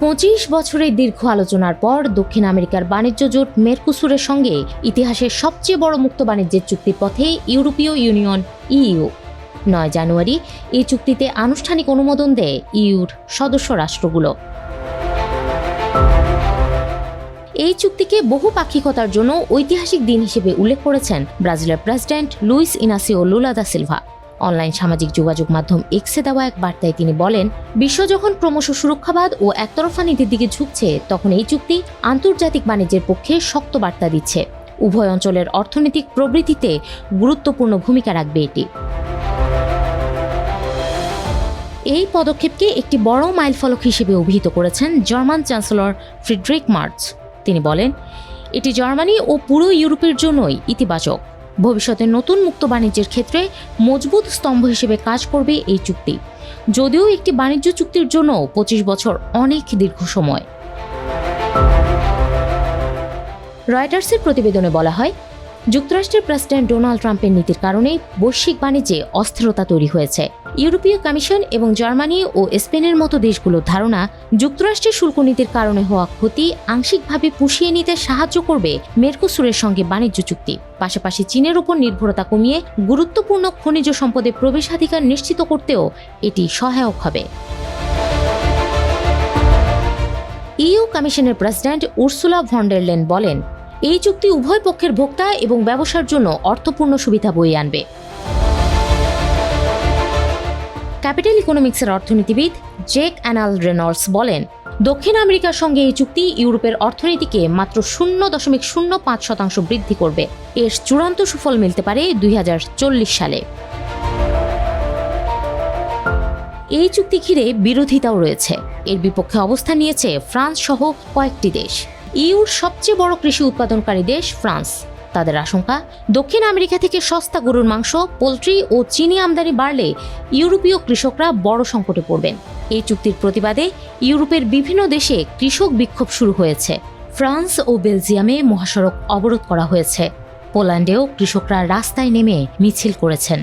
25 বছরের দীর্ঘ আলোচনার পর দক্ষিণ আমেরিকার বাণিজ্য জোট মেরকুসুরের সঙ্গে ইতিহাসের সবচেয়ে বড় মুক্ত বাণিজ্যের চুক্তির পথে ইউরোপীয় ইউনিয়ন ইইউ। 9 জানুয়ারি এই চুক্তিতে আনুষ্ঠানিক অনুমোদন দেয় ইইউর সদস্য রাষ্ট্রগুলো। এই চুক্তিকে বহুপাক্ষিকতার জন্য ঐতিহাসিক দিন হিসেবে উল্লেখ করেছেন ব্রাজিলের president Luiz Inacio Lula da Silva. Online সামাজিক যোগাযোগ মাধ্যম এক্সে দেওয়া এক বার্তায় তিনি বলেন, বিশ্ব যখন ক্রমশ সুরক্ষাবাদ ও একতরফা নীতির দিকে ঝুঁকছে, তখন এই চুক্তি আন্তর্জাতিক বাণিজ্যের পক্ষে শক্ত বার্তা দিচ্ছে। উভয় অঞ্চলের অর্থনৈতিক প্রবৃদ্ধিতে গুরুত্বপূর্ণ ভূমিকা রাখবে এটি। এই পদক্ষেপকে একটি বড় মাইলফলক হিসেবে অভিহিত করেছেন জার্মান চ্যান্সেলর ফ্রিডরিখ মার্জ। তিনি বলেন, এটি জার্মানি ও পুরো ইউরোপের জন্যই ইতিবাচক। ভবিষ্যতে নতুন মুক্ত বাণিজ্যের ক্ষেত্রে মজবুত স্তম্ভ হিসেবে কাজ করবে এই চুক্তি। যদিও একটি বাণিজ্য চুক্তির জন্য 25 বছর অনেক দীর্ঘ সময়। রয়টার্সের প্রতিবেদনে বলা হয়, যুক্তরাষ্ট্রের প্রেসিডেন্ট ডোনাল্ড ট্রাম্পের নীতির কারণে বৈশ্বিক বাণিজ্যে অস্থিরতা তৈরি হয়েছে। ইউরোপীয় কমিশন এবং জার্মানি ও স্পেনের মতো দেশগুলোর ধারণা, যুক্তরাষ্ট্রের শুল্ক নীতির কারণে হওয়া ক্ষতি আংশিকভাবে পুষিয়ে নিতে সাহায্য করবে মেরকুসুরের সঙ্গে বাণিজ্য চুক্তি। পাশাপাশি চীনের উপর নির্ভরতা কমিয়ে গুরুত্বপূর্ণ খনিজ সম্পদে প্রবেশাধিকার নিশ্চিত করতেও এটি সহায়ক হবে। ইইউ কমিশনের president Ursula von der Leyen বলেন, এই চুক্তি উভয় পক্ষের ভোক্তা এবং ব্যবসার জন্য অর্থপূর্ণ সুবিধা বয়ে আনবে। ক্যাপিটাল ইকোনমিক্সের অর্থনীতিবিদ জেক অ্যানাল রেনল্ডস বলেন, দক্ষিণ আমেরিকার সঙ্গে এই চুক্তি ইউরোপের অর্থনীতিকে মাত্র 0.05% বৃদ্ধি করবে। এর চূড়ান্ত সুফল মিলতে পারে 2040 সালে। এই চুক্তি ঘিরে বিরোধিতাও রয়েছে। এর বিপক্ষে অবস্থান নিয়েছে ফ্রান্স সহ কয়েকটি দেশ। ইইউর সবচেয়ে বড় কৃষি উৎপাদনকারী দেশ ফ্রান্স। তাদের আশঙ্কা, দক্ষিণ আমেরিকা থেকে সস্তা গরুর মাংস, পোলট্রি ও চিনি আমদানি বাড়লে ইউরোপীয় কৃষকরা বড় সংকটে পড়বেন। এই চুক্তির প্রতিবাদে ইউরোপের বিভিন্ন দেশে কৃষক বিক্ষোভ শুরু হয়েছে। ফ্রান্স ও বেলজিয়ামে মহাসড়ক অবরোধ করা হয়েছে। পোল্যান্ডেও কৃষকরা রাস্তায় নেমে মিছিল করেছেন।